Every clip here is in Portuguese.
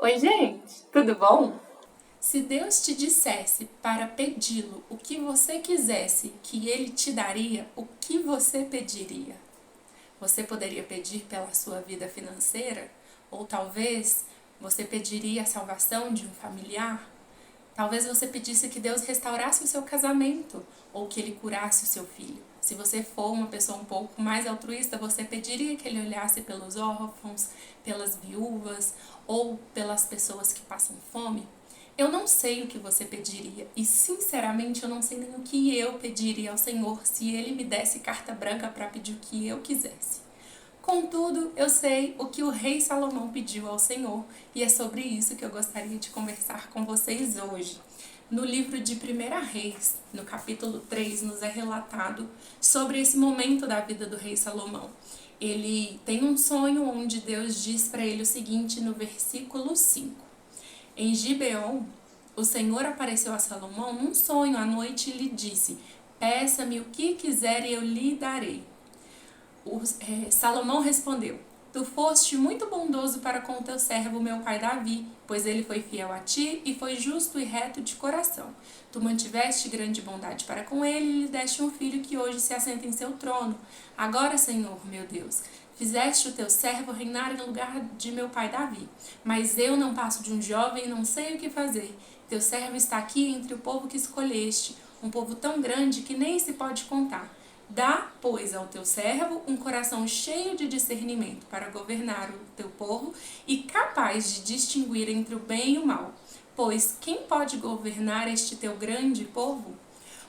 Oi, gente, tudo bom? Se Deus te dissesse para pedi-lo o que você quisesse que ele te daria, o que você pediria? Você poderia pedir pela sua vida financeira? Ou talvez você pediria a salvação de um familiar? Talvez você pedisse que Deus restaurasse o seu casamento ou que ele curasse o seu filho. Se você for uma pessoa um pouco mais altruísta, você pediria que ele olhasse pelos órfãos, pelas viúvas ou pelas pessoas que passam fome? Eu não sei o que você pediria e, sinceramente, eu não sei nem o que eu pediria ao Senhor se Ele me desse carta branca para pedir o que eu quisesse. Contudo, eu sei o que o rei Salomão pediu ao Senhor e é sobre isso que eu gostaria de conversar com vocês hoje. No livro de 1 Reis, no capítulo 3, nos é relatado sobre esse momento da vida do rei Salomão. Ele tem um sonho onde Deus diz para ele o seguinte no versículo 5. Em Gibeon, o Senhor apareceu a Salomão num sonho à noite e lhe disse: peça-me o que quiser e eu lhe darei. Salomão respondeu: tu foste muito bondoso para com teu servo, meu pai Davi, pois ele foi fiel a ti e foi justo e reto de coração. Tu mantiveste grande bondade para com ele e lhe deste um filho que hoje se assenta em seu trono. Agora, Senhor, meu Deus, fizeste o teu servo reinar em lugar de meu pai Davi. Mas eu não passo de um jovem e não sei o que fazer. Teu servo está aqui entre o povo que escolheste, um povo tão grande que nem se pode contar. Dá, pois, ao teu servo um coração cheio de discernimento para governar o teu povo e capaz de distinguir entre o bem e o mal. Pois quem pode governar este teu grande povo?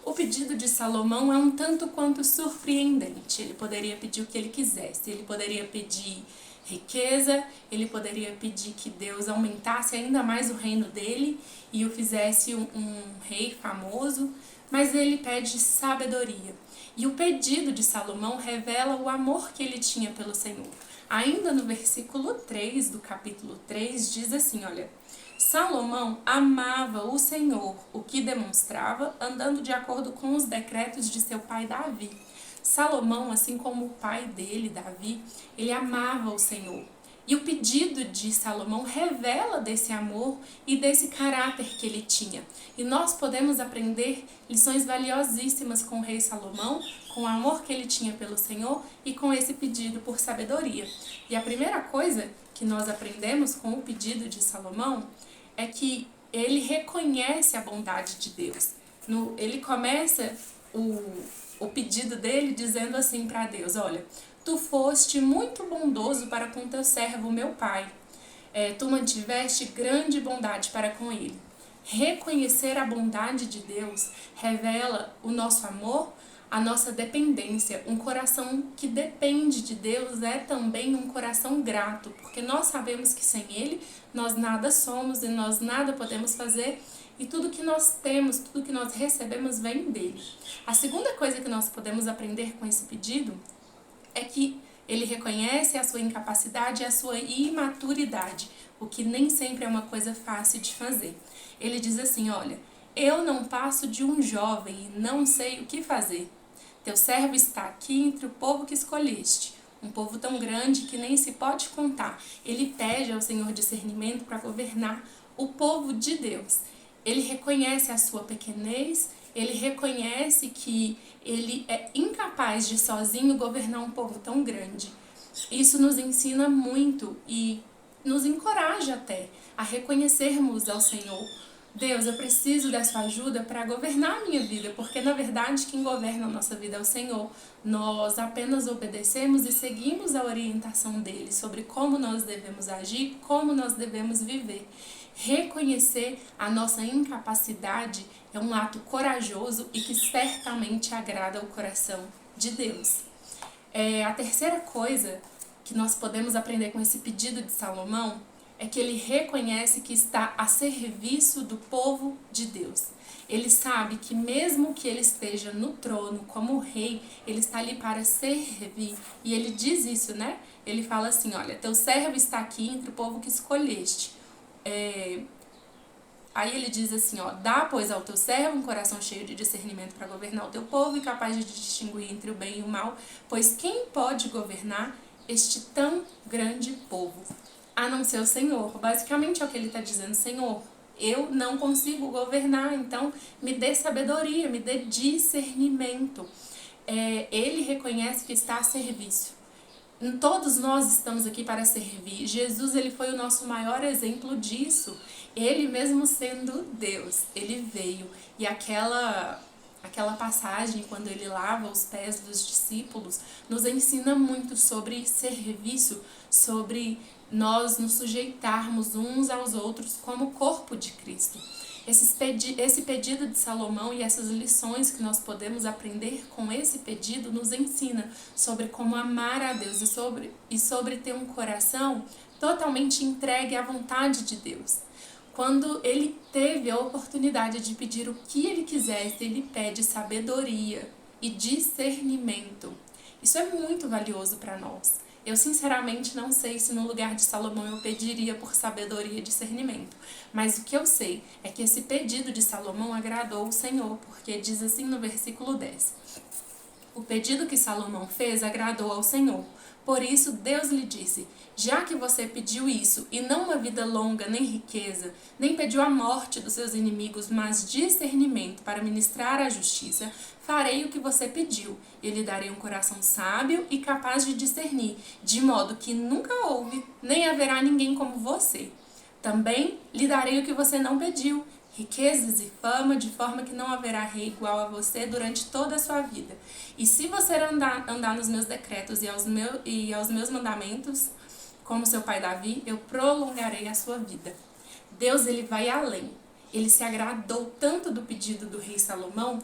O pedido de Salomão é um tanto quanto surpreendente. Ele poderia pedir o que ele quisesse. Ele poderia pedir riqueza, ele poderia pedir que Deus aumentasse ainda mais o reino dele e o fizesse um rei famoso, mas ele pede sabedoria. E o pedido de Salomão revela o amor que ele tinha pelo Senhor. Ainda no versículo 3 do capítulo 3 diz assim, olha: Salomão amava o Senhor, o que demonstrava andando de acordo com os decretos de seu pai Davi. Salomão, assim como o pai dele, Davi, ele amava o Senhor. E o pedido de Salomão revela desse amor e desse caráter que ele tinha. E nós podemos aprender lições valiosíssimas com o rei Salomão, com o amor que ele tinha pelo Senhor e com esse pedido por sabedoria. E a primeira coisa que nós aprendemos com o pedido de Salomão é que ele reconhece a bondade de Deus. Ele começa o pedido dele dizendo assim para Deus: olha, tu foste muito bondoso para com teu servo, meu pai. Tu mantiveste grande bondade para com ele. Reconhecer a bondade de Deus revela o nosso amor, a nossa dependência. Um coração que depende de Deus é também um coração grato, porque nós sabemos que sem Ele nós nada somos e nós nada podemos fazer, e tudo que nós temos, tudo que nós recebemos vem dele. A segunda coisa que nós podemos aprender com esse pedido é que ele reconhece a sua incapacidade e a sua imaturidade, o que nem sempre é uma coisa fácil de fazer. Ele diz assim, olha, eu não passo de um jovem e não sei o que fazer. Teu servo está aqui entre o povo que escolheste, um povo tão grande que nem se pode contar. Ele pede ao Senhor discernimento para governar o povo de Deus. Ele reconhece a sua pequenez, ele reconhece que ele é incapaz de sozinho governar um povo tão grande. Isso nos ensina muito e nos encoraja até a reconhecermos ao Senhor: Deus, eu preciso da sua ajuda para governar a minha vida, porque na verdade quem governa a nossa vida é o Senhor. Nós apenas obedecemos e seguimos a orientação dele sobre como nós devemos agir, como nós devemos viver. Reconhecer a nossa incapacidade é um ato corajoso e que certamente agrada o coração de Deus. A terceira coisa que nós podemos aprender com esse pedido de Salomão é que ele reconhece que está a serviço do povo de Deus. Ele sabe que mesmo que ele esteja no trono como rei, ele está ali para servir. E ele diz isso, né? Ele fala assim, olha, teu servo está aqui entre o povo que escolheste. Aí ele diz assim, ó, dá, pois, ao teu servo um coração cheio de discernimento para governar o teu povo e capaz de distinguir entre o bem e o mal, pois quem pode governar este tão grande povo? a não ser o Senhor. Basicamente é o que ele está dizendo: Senhor, eu não consigo governar, então me dê sabedoria, me dê discernimento. Ele reconhece que está a serviço. Todos nós estamos aqui para servir. Jesus, ele foi o nosso maior exemplo disso. Ele mesmo sendo Deus, ele veio. E aquela passagem, quando ele lava os pés dos discípulos, nos ensina muito sobre serviço, sobre nós nos sujeitarmos uns aos outros como corpo de Cristo. Esse pedido de Salomão e essas lições que nós podemos aprender com esse pedido nos ensina sobre como amar a Deus e sobre ter um coração totalmente entregue à vontade de Deus. Quando ele teve a oportunidade de pedir o que ele quisesse, ele pede sabedoria e discernimento. Isso é muito valioso para nós. Eu sinceramente não sei se no lugar de Salomão eu pediria por sabedoria e discernimento. Mas o que eu sei é que esse pedido de Salomão agradou o Senhor, porque diz assim no versículo 10. O pedido que Salomão fez agradou ao Senhor. Por isso Deus lhe disse: já que você pediu isso, e não uma vida longa, nem riqueza, nem pediu a morte dos seus inimigos, mas discernimento para ministrar a justiça, farei o que você pediu, e lhe darei um coração sábio e capaz de discernir, de modo que nunca houve, nem haverá ninguém como você. Também lhe darei o que você não pediu, riquezas e fama, de forma que não haverá rei igual a você durante toda a sua vida. E se você andar nos meus decretos e aos meus mandamentos, como seu pai Davi, eu prolongarei a sua vida. Deus, ele vai além. Ele se agradou tanto do pedido do rei Salomão,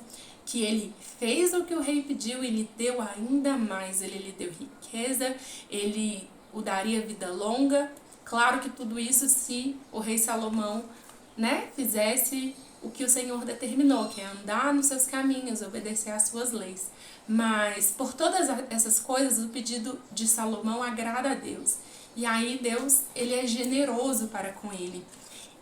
que ele fez o que o rei pediu e lhe deu ainda mais. Ele lhe deu riqueza, ele o daria vida longa. Claro que tudo isso se o rei Salomão, fizesse o que o Senhor determinou, que é andar nos seus caminhos, obedecer às suas leis. Mas por todas essas coisas, o pedido de Salomão agrada a Deus. E aí Deus, ele é generoso para com ele.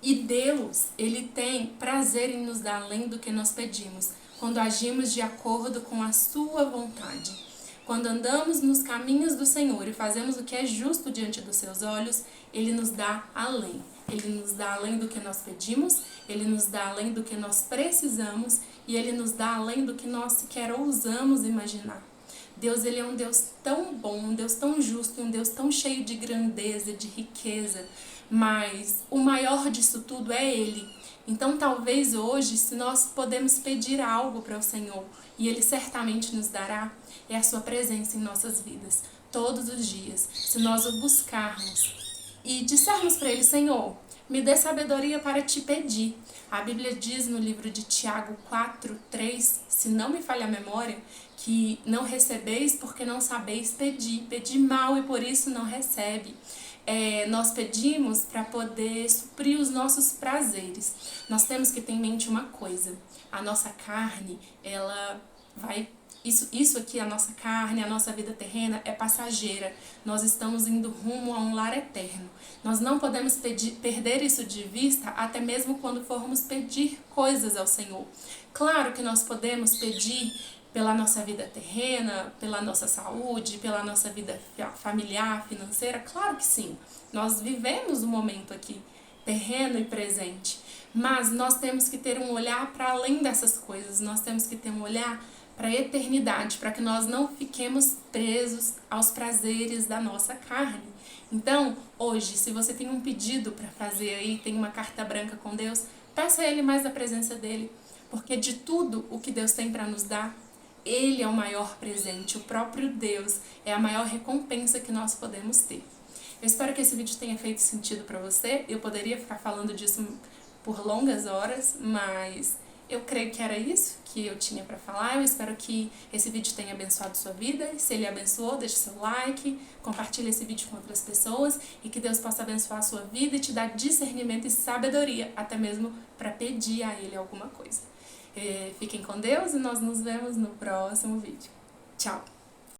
E Deus, ele tem prazer em nos dar além do que nós pedimos, quando agimos de acordo com a sua vontade. Quando andamos nos caminhos do Senhor e fazemos o que é justo diante dos seus olhos, ele nos dá além. Ele nos dá além do que nós pedimos, ele nos dá além do que nós precisamos e ele nos dá além do que nós sequer ousamos imaginar. Deus, ele é um Deus tão bom, um Deus tão justo, um Deus tão cheio de grandeza, de riqueza, mas o maior disso tudo é ele. Então talvez hoje, se nós podemos pedir algo para o Senhor, e ele certamente nos dará, é a sua presença em nossas vidas, todos os dias, se nós o buscarmos e dissermos para ele: Senhor, me dê sabedoria para te pedir. A Bíblia diz no livro de Tiago 4:3, se não me falha a memória, que não recebeis porque não sabeis pedir. Pedi mal e por isso não recebe. Nós pedimos para poder suprir os nossos prazeres. Nós temos que ter em mente uma coisa: a nossa carne, ela vai... Isso aqui, a nossa carne, a nossa vida terrena é passageira. Nós estamos indo rumo a um lar eterno. Nós não podemos perder isso de vista, até mesmo quando formos pedir coisas ao Senhor. Claro que nós podemos pedir pela nossa vida terrena, pela nossa saúde, pela nossa vida familiar, financeira. Claro que sim. Nós vivemos o momento aqui, terreno e presente. Mas nós temos que ter um olhar para além dessas coisas. Nós temos que ter um olhar para a eternidade, para que nós não fiquemos presos aos prazeres da nossa carne. Então, hoje, se você tem um pedido para fazer aí, tem uma carta branca com Deus, peça a Ele mais da presença dEle, porque de tudo o que Deus tem para nos dar, Ele é o maior presente, o próprio Deus é a maior recompensa que nós podemos ter. Eu espero que esse vídeo tenha feito sentido para você. Eu poderia ficar falando disso por longas horas, mas eu creio que era isso que eu tinha para falar. Eu espero que esse vídeo tenha abençoado sua vida. Se ele abençoou, deixe seu like, compartilhe esse vídeo com outras pessoas e que Deus possa abençoar a sua vida e te dar discernimento e sabedoria, até mesmo para pedir a Ele alguma coisa. Fiquem com Deus e nós nos vemos no próximo vídeo. Tchau!